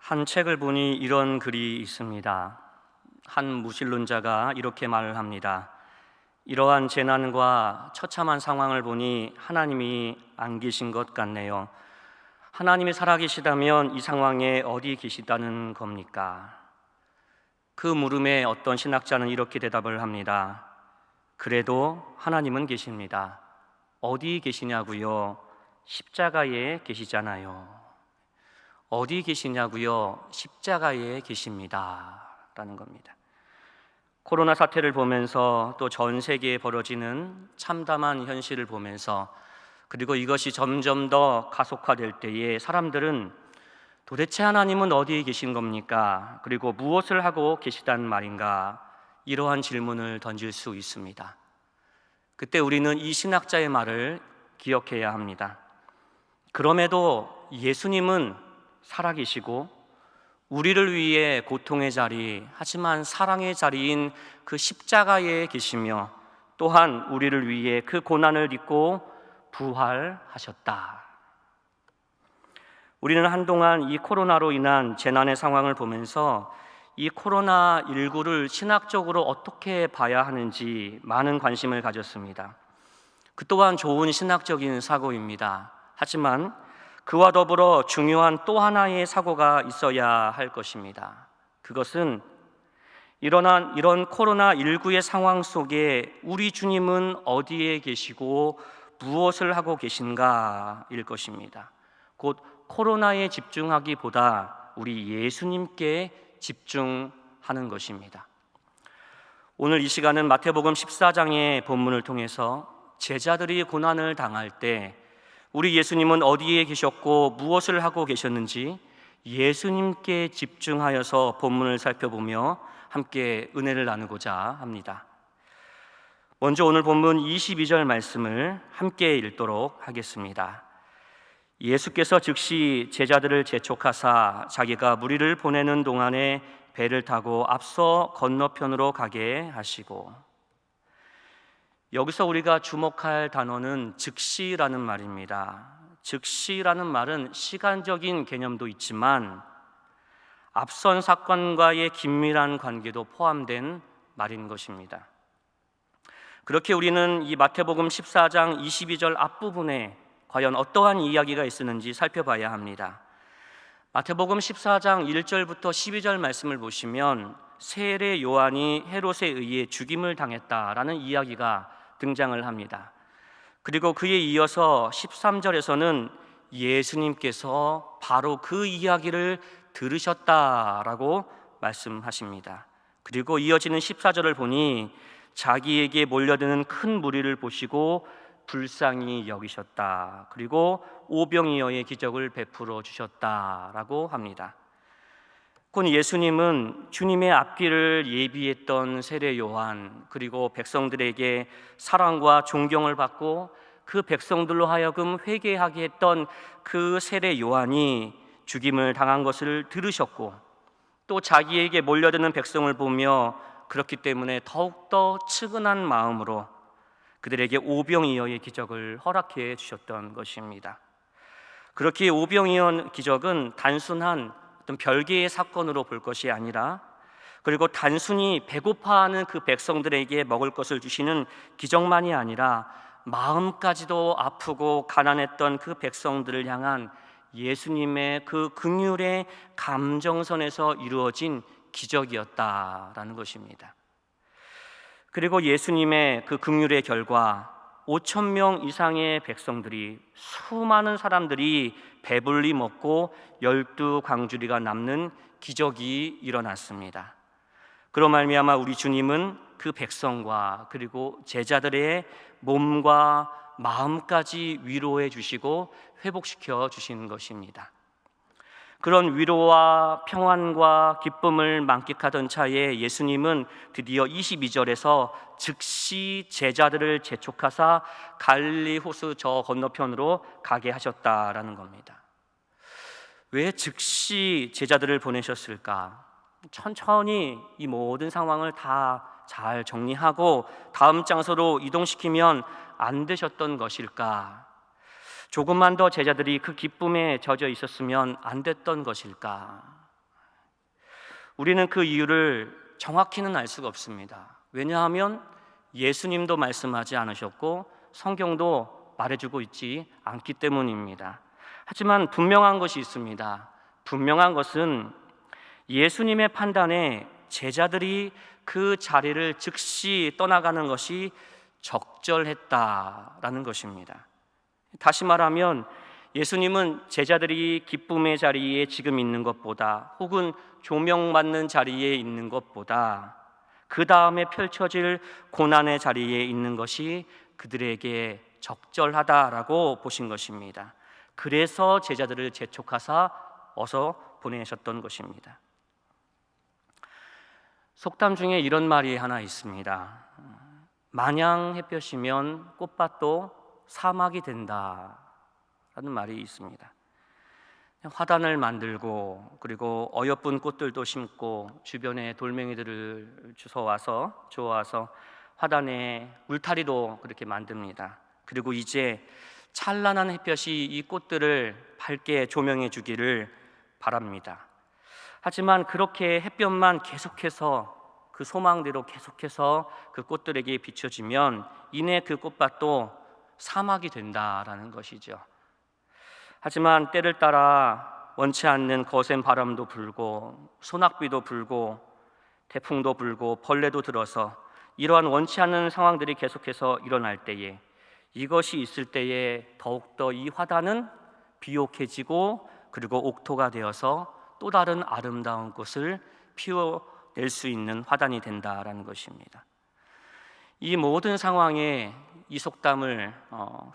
한 책을 보니 이런 글이 있습니다. 한 무신론자가 이렇게 말을 합니다. 이러한 재난과 처참한 상황을 보니 하나님이 안 계신 것 같네요. 하나님이 살아계시다면 이 상황에 어디 계시다는 겁니까? 그 물음에 어떤 신학자는 이렇게 대답을 합니다. 그래도 하나님은 계십니다. 어디 계시냐고요? 십자가에 계시잖아요. 어디 계시냐고요? 십자가에 계십니다. 라는 겁니다. 코로나 사태를 보면서 또 전 세계에 벌어지는 참담한 현실을 보면서 그리고 이것이 점점 더 가속화될 때에 사람들은 도대체 하나님은 어디에 계신 겁니까? 그리고 무엇을 하고 계시단 말인가? 이러한 질문을 던질 수 있습니다. 그때 우리는 이 신학자의 말을 기억해야 합니다. 그럼에도 예수님은 살아계시고 우리를 위해 고통의 자리, 하지만 사랑의 자리인 그 십자가에 계시며 또한 우리를 위해 그 고난을 딛고 부활하셨다. 우리는 한동안 이 코로나로 인한 재난의 상황을 보면서 이 코로나19를 신학적으로 어떻게 봐야 하는지 많은 관심을 가졌습니다. 그 또한 좋은 신학적인 사고입니다. 하지만 그와 더불어 중요한 또 하나의 사고가 있어야 할 것입니다. 그것은 이런 코로나19의 상황 속에 우리 주님은 어디에 계시고 무엇을 하고 계신가일 것입니다. 곧 코로나에 집중하기보다 우리 예수님께 집중하는 것입니다. 오늘 이 시간은 마태복음 14장의 본문을 통해서 제자들이 고난을 당할 때 우리 예수님은 어디에 계셨고 무엇을 하고 계셨는지 예수님께 집중하여서 본문을 살펴보며 함께 은혜를 나누고자 합니다. 먼저 오늘 본문 22절 말씀을 함께 읽도록 하겠습니다. 예수께서 즉시 제자들을 재촉하사 자기가 무리를 보내는 동안에 배를 타고 앞서 건너편으로 가게 하시고, 여기서 우리가 주목할 단어는 즉시라는 말입니다. 즉시라는 말은 시간적인 개념도 있지만 앞선 사건과의 긴밀한 관계도 포함된 말인 것입니다. 그렇게 우리는 이 마태복음 14장 22절 앞부분에 과연 어떠한 이야기가 있었는지 살펴봐야 합니다. 마태복음 14장 1절부터 12절 말씀을 보시면 세례 요한이 헤롯에 의해 죽임을 당했다라는 이야기가 등장을 합니다. 그리고 그에 이어서 13절에서는 예수님께서 바로 그 이야기를 들으셨다라고 말씀하십니다. 그리고 이어지는 14절을 보니 자기에게 몰려드는 큰 무리를 보시고 불쌍히 여기셨다. 그리고 오병이어의 기적을 베풀어 주셨다라고 합니다. 곧 예수님은 주님의 앞길을 예비했던 세례 요한, 그리고 백성들에게 사랑과 존경을 받고 그 백성들로 하여금 회개하게 했던 그 세례 요한이 죽임을 당한 것을 들으셨고 또 자기에게 몰려드는 백성을 보며 그렇기 때문에 더욱더 측은한 마음으로 그들에게 오병이어의 기적을 허락해 주셨던 것입니다. 그렇게 오병이어 기적은 단순한 어떤 별개의 사건으로 볼 것이 아니라, 그리고 단순히 배고파하는 그 백성들에게 먹을 것을 주시는 기적만이 아니라 마음까지도 아프고 가난했던 그 백성들을 향한 예수님의 그 긍휼의 감정선에서 이루어진 기적이었다라는 것입니다. 그리고 예수님의 그 긍휼의 결과 5천 명 이상의 백성들이, 수많은 사람들이 배불리 먹고 12광주리가 남는 기적이 일어났습니다. 그로 말미암아 우리 주님은 그 백성과 그리고 제자들의 몸과 마음까지 위로해 주시고 회복시켜 주신 것입니다. 그런 위로와 평안과 기쁨을 만끽하던 차에 예수님은 드디어 22절에서 즉시 제자들을 재촉하사 갈릴리 호수 저 건너편으로 가게 하셨다라는 겁니다. 왜 즉시 제자들을 보내셨을까? 천천히 이 모든 상황을 다 잘 정리하고 다음 장소로 이동시키면 안 되셨던 것일까? 조금만 더 제자들이 그 기쁨에 젖어 있었으면 안 됐던 것일까? 우리는 그 이유를 정확히는 알 수가 없습니다. 왜냐하면 예수님도 말씀하지 않으셨고 성경도 말해주고 있지 않기 때문입니다. 하지만 분명한 것이 있습니다. 분명한 것은 예수님의 판단에 제자들이 그 자리를 즉시 떠나가는 것이 적절했다라는 것입니다. 다시 말하면 예수님은 제자들이 기쁨의 자리에 지금 있는 것보다, 혹은 조명받는 자리에 있는 것보다 그 다음에 펼쳐질 고난의 자리에 있는 것이 그들에게 적절하다라고 보신 것입니다. 그래서 제자들을 재촉하사 어서 보내셨던 것입니다. 속담 중에 이런 말이 하나 있습니다. 마냥 햇볕이면 꽃밭도 사막이 된다 라는 말이 있습니다. 화단을 만들고 그리고 어여쁜 꽃들도 심고 주변에 돌멩이들을 주워와서 화단에 울타리도 그렇게 만듭니다. 그리고 이제 찬란한 햇볕이 이 꽃들을 밝게 조명해 주기를 바랍니다. 하지만 그렇게 햇볕만 계속해서 그 소망대로 계속해서 그 꽃들에게 비춰지면 이내 그 꽃밭도 사막이 된다라는 것이죠. 하지만 때를 따라 원치 않는 거센 바람도 불고 소낙비도 불고 태풍도 불고 벌레도 들어서 이러한 원치 않는 상황들이 계속해서 일어날 때에, 이것이 있을 때에 더욱더 이 화단은 비옥해지고 그리고 옥토가 되어서 또 다른 아름다운 꽃을 피워낼 수 있는 화단이 된다라는 것입니다. 이 모든 상황에 이 속담을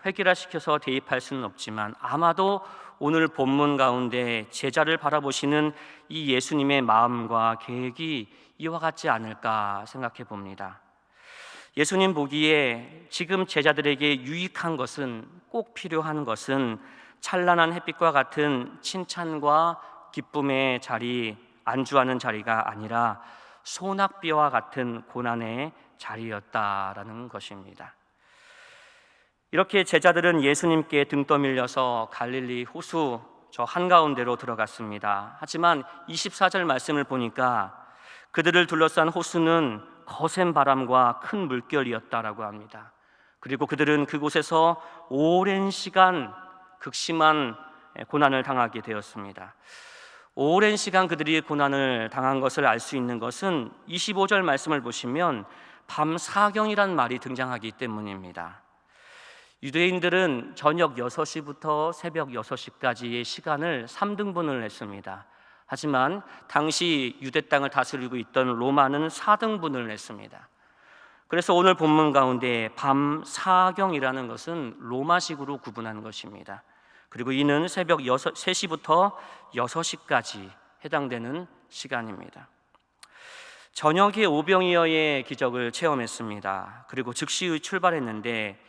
획일화시켜서 대입할 수는 없지만 아마도 오늘 본문 가운데 제자를 바라보시는 이 예수님의 마음과 계획이 이와 같지 않을까 생각해 봅니다. 예수님 보기에 지금 제자들에게 유익한 것은, 꼭 필요한 것은 찬란한 햇빛과 같은 칭찬과 기쁨의 자리, 안주하는 자리가 아니라 소낙비와 같은 고난의 자리였다라는 것입니다. 이렇게 제자들은 예수님께 등 떠밀려서 갈릴리 호수 저 한가운데로 들어갔습니다. 하지만 24절 말씀을 보니까 그들을 둘러싼 호수는 거센 바람과 큰 물결이었다라고 합니다. 그리고 그들은 그곳에서 오랜 시간 극심한 고난을 당하게 되었습니다. 오랜 시간 그들이 고난을 당한 것을 알 수 있는 것은 25절 말씀을 보시면 밤 사경이란 말이 등장하기 때문입니다. 유대인들은 저녁 6시부터 새벽 6시까지의 시간을 3등분을 했습니다. 하지만 당시 유대 땅을 다스리고 있던 로마는 4등분을 했습니다. 그래서 오늘 본문 가운데 밤 사경이라는 것은 로마식으로 구분한 것입니다. 그리고 이는 새벽 3시부터 6시까지 해당되는 시간입니다. 저녁에 오병이어의 기적을 체험했습니다. 그리고 즉시 출발했는데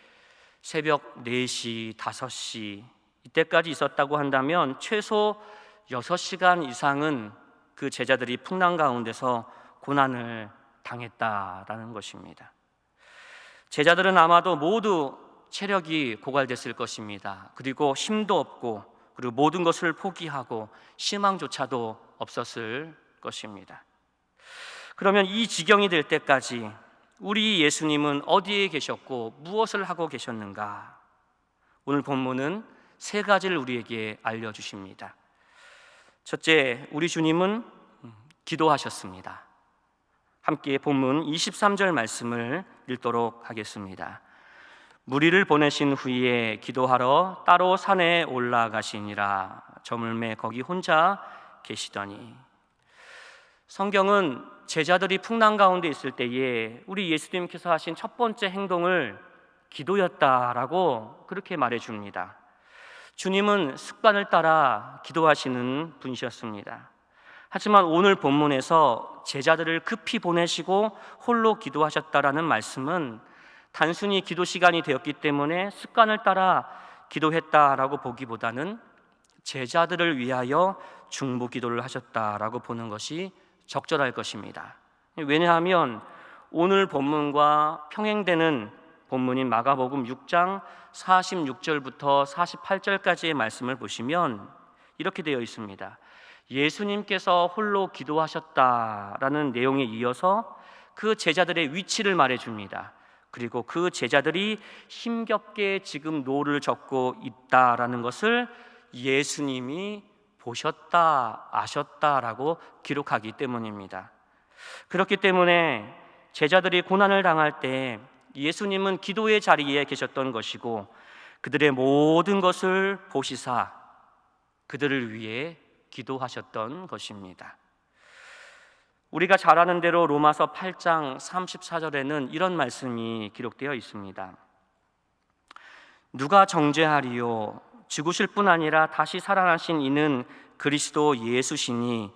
새벽 4시, 5시 이때까지 있었다고 한다면 최소 6시간 이상은 그 제자들이 풍랑 가운데서 고난을 당했다라는 것입니다. 제자들은 아마도 모두 체력이 고갈됐을 것입니다. 그리고 힘도 없고 그리고 모든 것을 포기하고 희망조차도 없었을 것입니다. 그러면 이 지경이 될 때까지 우리 예수님은 어디에 계셨고 무엇을 하고 계셨는가? 오늘 본문은 3가지를 우리에게 알려주십니다. 첫째, 우리 주님은 기도하셨습니다. 함께 본문 23절 말씀을 읽도록 하겠습니다. 무리를 보내신 후에 기도하러 따로 산에 올라가시니라. 저물매 거기 혼자 계시더니. 성경은 제자들이 풍랑 가운데 있을 때에 우리 예수님께서 하신 첫 번째 행동을 기도였다라고 그렇게 말해줍니다. 주님은 습관을 따라 기도하시는 분이셨습니다. 하지만 오늘 본문에서 제자들을 급히 보내시고 홀로 기도하셨다라는 말씀은 단순히 기도 시간이 되었기 때문에 습관을 따라 기도했다라고 보기보다는 제자들을 위하여 중보 기도를 하셨다라고 보는 것이 적절할 것입니다. 왜냐하면 오늘 본문과 평행되는 본문인 마가복음 6장 46절부터 48절까지의 말씀을 보시면 이렇게 되어 있습니다. 예수님께서 홀로 기도하셨다라는 내용에 이어서 그 제자들의 위치를 말해줍니다. 그리고 그 제자들이 힘겹게 지금 노를 젓고 있다라는 것을 예수님이 보셨다, 아셨다라고 기록하기 때문입니다. 그렇기 때문에 제자들이 고난을 당할 때 예수님은 기도의 자리에 계셨던 것이고, 그들의 모든 것을 보시사 그들을 위해 기도하셨던 것입니다. 우리가 잘 아는 대로 로마서 8장 34절에는 이런 말씀이 기록되어 있습니다. 누가 정죄하리요? 죽으실 뿐 아니라 다시 살아나신 이는 그리스도 예수시니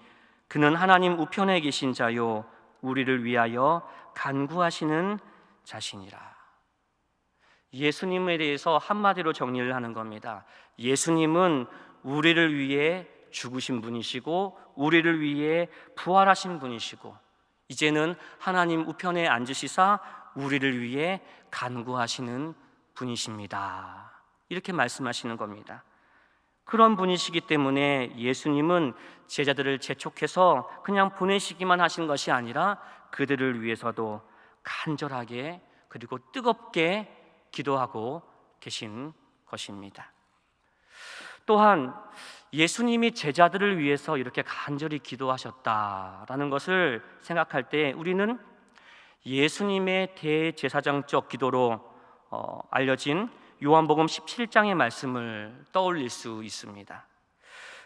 그는 하나님 우편에 계신 자요 우리를 위하여 간구하시는 자신이라. 예수님에 대해서 한마디로 정리를 하는 겁니다. 예수님은 우리를 위해 죽으신 분이시고 우리를 위해 부활하신 분이시고 이제는 하나님 우편에 앉으시사 우리를 위해 간구하시는 분이십니다. 이렇게 말씀하시는 겁니다. 그런 분이시기 때문에 예수님은 제자들을 재촉해서 그냥 보내시기만 하신 것이 아니라 그들을 위해서도 간절하게 그리고 뜨겁게 기도하고 계신 것입니다. 또한 예수님이 제자들을 위해서 이렇게 간절히 기도하셨다라는 것을 생각할 때 우리는 예수님의 대제사장적 기도로 알려진 요한복음 17장의 말씀을 떠올릴 수 있습니다.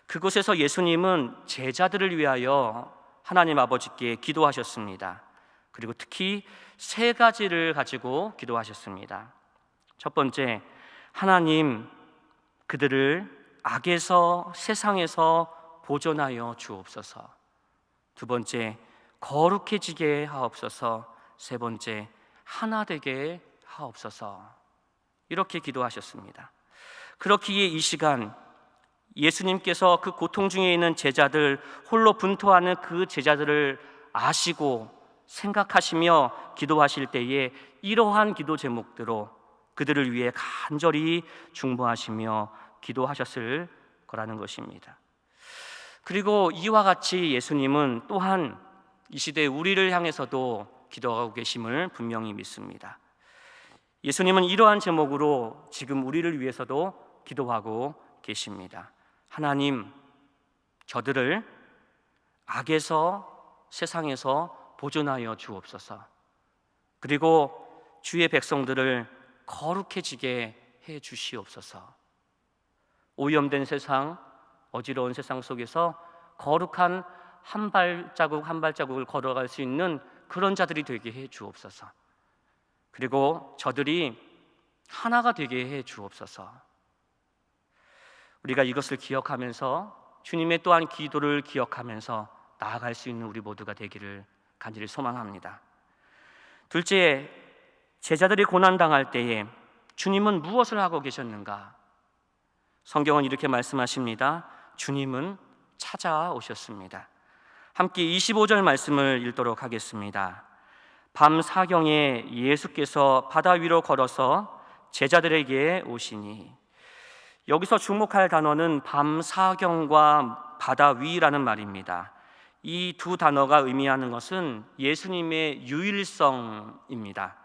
그곳에서 예수님은 제자들을 위하여 하나님 아버지께 기도하셨습니다. 그리고 특히 세 가지를 가지고 기도하셨습니다. 첫 번째, 하나님 그들을 악에서 세상에서 보존하여 주옵소서. 두 번째, 거룩해지게 하옵소서. 세 번째, 하나 되게 하옵소서. 이렇게 기도하셨습니다. 그렇기에 이 시간 예수님께서 그 고통 중에 있는 제자들, 홀로 분투하는 그 제자들을 아시고 생각하시며 기도하실 때에 이러한 기도 제목대로 그들을 위해 간절히 중보하시며 기도하셨을 거라는 것입니다. 그리고 이와 같이 예수님은 또한 이 시대 우리를 향해서도 기도하고 계심을 분명히 믿습니다. 예수님은 이러한 제목으로 지금 우리를 위해서도 기도하고 계십니다. 하나님, 저들을 악에서 세상에서 보존하여 주옵소서. 그리고 주의 백성들을 거룩해지게 해 주시옵소서. 오염된 세상, 어지러운 세상 속에서 거룩한 한 발자국 한 발자국을 걸어갈 수 있는 그런 자들이 되게 해 주옵소서. 그리고 저들이 하나가 되게 해 주옵소서. 우리가 이것을 기억하면서 주님의 또한 기도를 기억하면서 나아갈 수 있는 우리 모두가 되기를 간절히 소망합니다. 둘째, 제자들이 고난당할 때에 주님은 무엇을 하고 계셨는가? 성경은 이렇게 말씀하십니다. 주님은 찾아오셨습니다. 함께 25절 말씀을 읽도록 하겠습니다. 밤 사경에 예수께서 바다 위로 걸어서 제자들에게 오시니, 여기서 주목할 단어는 밤 사경과 바다 위라는 말입니다. 이 두 단어가 의미하는 것은 예수님의 유일성입니다.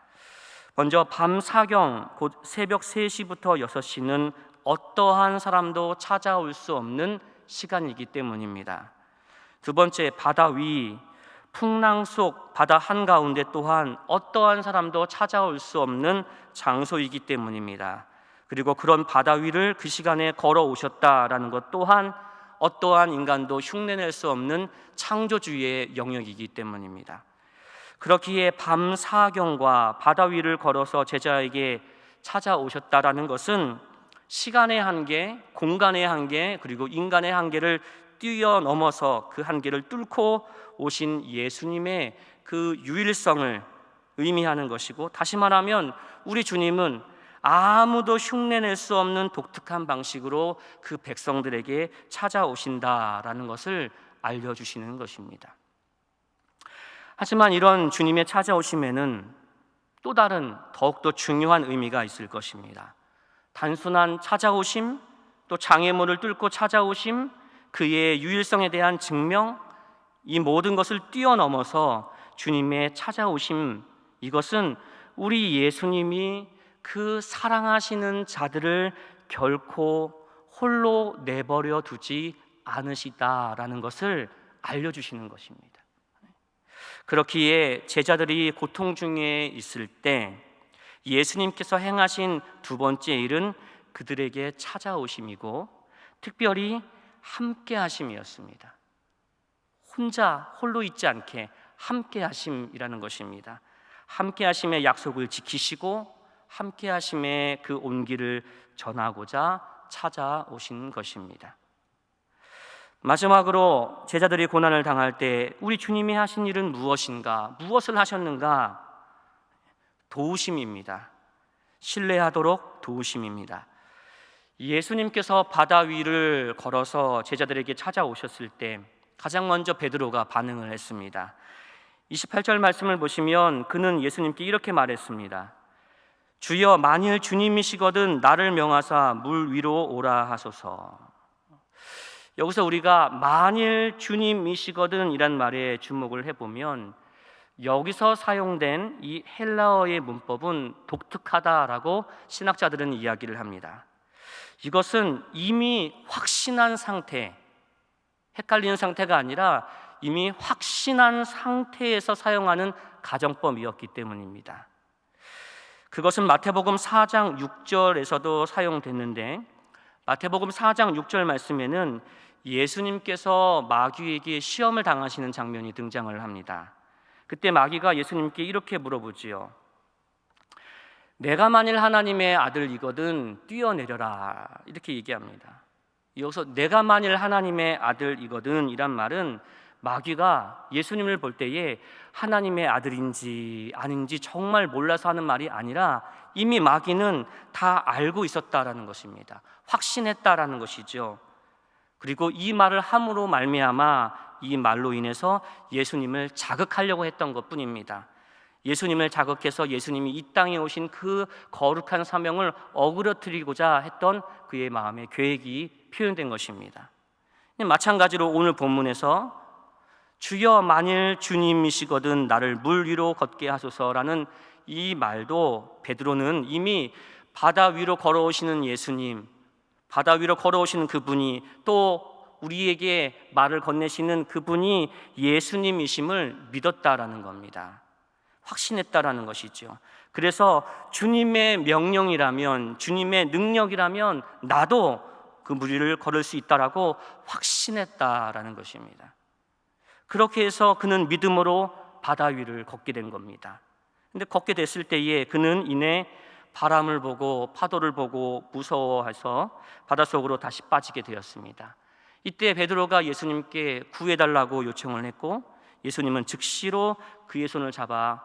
먼저 밤 사경, 곧 새벽 3시부터 6시는 어떠한 사람도 찾아올 수 없는 시간이기 때문입니다. 두 번째, 바다 위, 풍랑 속 바다 한가운데 또한 어떠한 사람도 찾아올 수 없는 장소이기 때문입니다. 그리고 그런 바다 위를 그 시간에 걸어오셨다라는 것 또한 어떠한 인간도 흉내낼 수 없는 창조주의 영역이기 때문입니다. 그렇기에 밤 사경과 바다 위를 걸어서 제자에게 찾아오셨다라는 것은 시간의 한계, 공간의 한계, 그리고 인간의 한계를 뛰어넘어서 그 한계를 뚫고 오신 예수님의 그 유일성을 의미하는 것이고, 다시 말하면 우리 주님은 아무도 흉내낼 수 없는 독특한 방식으로 그 백성들에게 찾아오신다라는 것을 알려주시는 것입니다. 하지만 이런 주님의 찾아오심에는 또 다른 더욱더 중요한 의미가 있을 것입니다. 단순한 찾아오심, 또 장애물을 뚫고 찾아오심, 그의 유일성에 대한 증명, 이 모든 것을 뛰어넘어서 주님의 찾아오심, 이것은 우리 예수님이 그 사랑하시는 자들을 결코 홀로 내버려 두지 않으시다라는 것을 알려주시는 것입니다. 그렇기에 제자들이 고통 중에 있을 때 예수님께서 행하신 두 번째 일은 그들에게 찾아오심이고, 특별히 함께 하심이었습니다. 홀로 있지 않게 함께 하심이라는 것입니다. 함께 하심의 약속을 지키시고 함께 하심의 그 온기를 전하고자 찾아오신 것입니다. 마지막으로 제자들이 고난을 당할 때 우리 주님이 하신 일은 무엇인가? 무엇을 하셨는가? 도우심입니다. 신뢰하도록 도우심입니다. 예수님께서 바다 위를 걸어서 제자들에게 찾아오셨을 때 가장 먼저 베드로가 반응을 했습니다. 28절 말씀을 보시면 그는 예수님께 이렇게 말했습니다. 주여, 만일 주님이시거든 나를 명하사 물 위로 오라 하소서. 여기서 우리가 만일 주님이시거든 이란 말에 주목을 해보면 여기서 사용된 이 헬라어의 문법은 독특하다라고 신학자들은 이야기를 합니다. 이것은 이미 확신한 상태, 헷갈리는 상태가 아니라 이미 확신한 상태에서 사용하는 가정법이었기 때문입니다. 그것은 마태복음 4장 6절에서도 사용됐는데, 마태복음 4장 6절 말씀에는 예수님께서 마귀에게 시험을 당하시는 장면이 등장을 합니다. 그때 마귀가 예수님께 이렇게 물어보지요. 내가 만일 하나님의 아들이거든 뛰어내려라, 이렇게 얘기합니다. 여기서 내가 만일 하나님의 아들이거든 이란 말은 마귀가 예수님을 볼 때에 하나님의 아들인지 아닌지 정말 몰라서 하는 말이 아니라 이미 마귀는 다 알고 있었다라는 것입니다. 확신했다라는 것이죠. 그리고 이 말을 함으로 말미암아 이 말로 인해서 예수님을 자극하려고 했던 것뿐입니다. 예수님을 자극해서 예수님이 이 땅에 오신 그 거룩한 사명을 어그러뜨리고자 했던 그의 마음의 계획이 표현된 것입니다. 마찬가지로 오늘 본문에서 주여, 만일 주님이시거든 나를 물 위로 걷게 하소서라는 이 말도 베드로는 이미 바다 위로 걸어오시는 예수님, 바다 위로 걸어오시는 그분이, 또 우리에게 말을 건네시는 그분이 예수님이심을 믿었다라는 겁니다. 확신했다라는 것이죠. 그래서 주님의 명령이라면, 주님의 능력이라면 나도 그 물 위를 걸을 수 있다라고 확신했다라는 것입니다. 그렇게 해서 그는 믿음으로 바다 위를 걷게 된 겁니다. 근데 걷게 됐을 때에 그는 이내 바람을 보고 파도를 보고 무서워해서 바닷속으로 다시 빠지게 되었습니다. 이때 베드로가 예수님께 구해달라고 요청을 했고, 예수님은 즉시로 그의 손을 잡아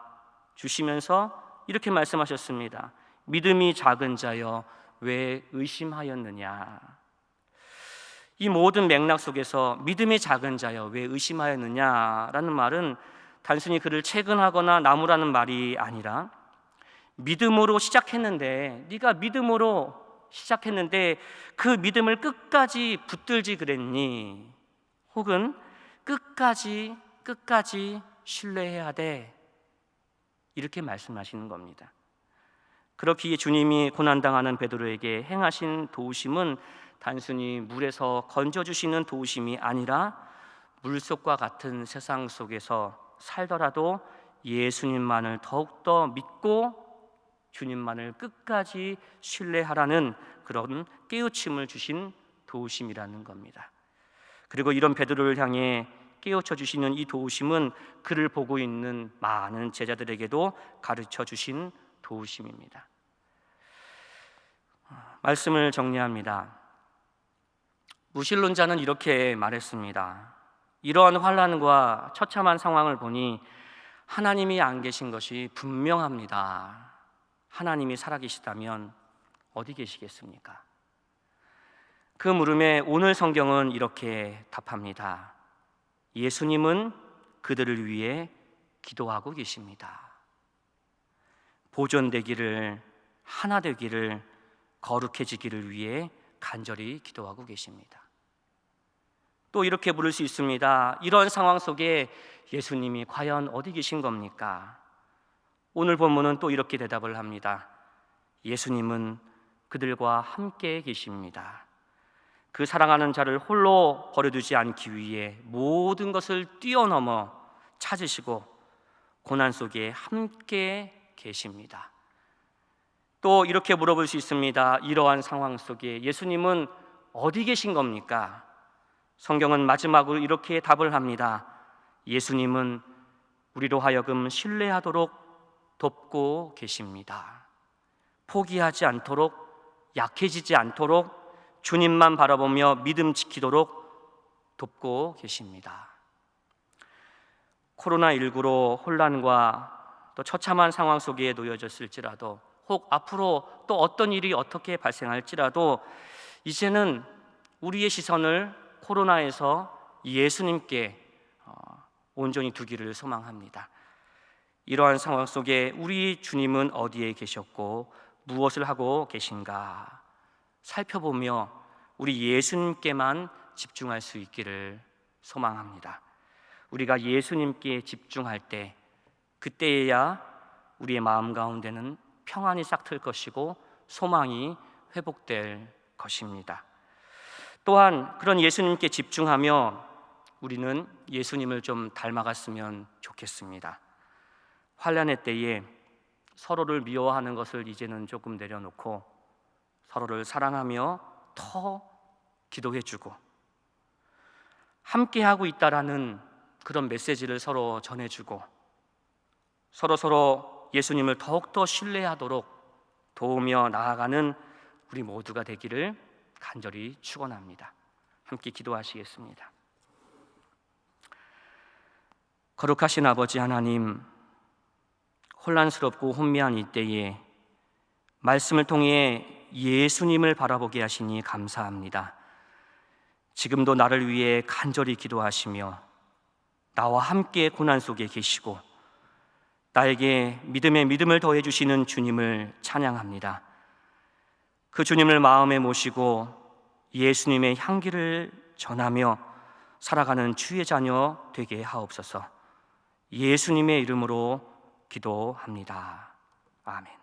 주시면서 이렇게 말씀하셨습니다. 믿음이 작은 자여 왜 의심하였느냐. 이 모든 맥락 속에서 믿음이 작은 자여 왜 의심하였느냐라는 말은 단순히 그를 채근하거나 나무라는 말이 아니라, 믿음으로 시작했는데, 네가 믿음으로 시작했는데 그 믿음을 끝까지 붙들지 그랬니? 혹은 끝까지 신뢰해야 돼, 이렇게 말씀하시는 겁니다. 그렇기에 주님이 고난당하는 베드로에게 행하신 도우심은 단순히 물에서 건져주시는 도우심이 아니라 물속과 같은 세상 속에서 살더라도 예수님만을 더욱더 믿고 주님만을 끝까지 신뢰하라는 그런 깨우침을 주신 도우심이라는 겁니다. 그리고 이런 베드로를 향해 깨우쳐 주시는 이 도우심은 그를 보고 있는 많은 제자들에게도 가르쳐 주신 도우심입니다. 말씀을 정리합니다. 무신론자는 이렇게 말했습니다. 이러한 환난과 처참한 상황을 보니 하나님이 안 계신 것이 분명합니다. 하나님이 살아계시다면 어디 계시겠습니까? 그 물음에 오늘 성경은 이렇게 답합니다. 예수님은 그들을 위해 기도하고 계십니다. 보존되기를, 하나 되기를, 거룩해지기를 위해 간절히 기도하고 계십니다. 또 이렇게 물을 수 있습니다. 이런 상황 속에 예수님이 과연 어디 계신 겁니까? 오늘 본문은 또 이렇게 대답을 합니다. 예수님은 그들과 함께 계십니다. 그 사랑하는 자를 홀로 버려두지 않기 위해 모든 것을 뛰어넘어 찾으시고 고난 속에 함께 계십니다. 또 이렇게 물어볼 수 있습니다. 이러한 상황 속에 예수님은 어디 계신 겁니까? 성경은 마지막으로 이렇게 답을 합니다. 예수님은 우리로 하여금 신뢰하도록 돕고 계십니다. 포기하지 않도록, 약해지지 않도록 주님만 바라보며 믿음 지키도록 돕고 계십니다. 코로나19로 혼란과 또 처참한 상황 속에 놓여졌을지라도, 혹 앞으로 또 어떤 일이 어떻게 발생할지라도 이제는 우리의 시선을 코로나에서 예수님께 온전히 두기를 소망합니다. 이러한 상황 속에 우리 주님은 어디에 계셨고 무엇을 하고 계신가 살펴보며 우리 예수님께만 집중할 수 있기를 소망합니다. 우리가 예수님께 집중할 때, 그때에야 우리의 마음 가운데는 평안이 싹틀 것이고 소망이 회복될 것입니다. 또한 그런 예수님께 집중하며 우리는 예수님을 좀 닮아갔으면 좋겠습니다. 환난의 때에 서로를 미워하는 것을 이제는 조금 내려놓고 서로를 사랑하며 더 기도해주고 함께하고 있다라는 그런 메시지를 서로 전해주고 서로 예수님을 더욱더 신뢰하도록 도우며 나아가는 우리 모두가 되기를 간절히 축원합니다. 함께 기도하시겠습니다. 거룩하신 아버지 하나님, 혼란스럽고 혼미한 이때에 말씀을 통해 예수님을 바라보게 하시니 감사합니다. 지금도 나를 위해 간절히 기도하시며 나와 함께 고난 속에 계시고 나에게 믿음에 믿음을 더해 주시는 주님을 찬양합니다. 그 주님을 마음에 모시고 예수님의 향기를 전하며 살아가는 주의 자녀 되게 하옵소서. 예수님의 이름으로 기도합니다. 아멘.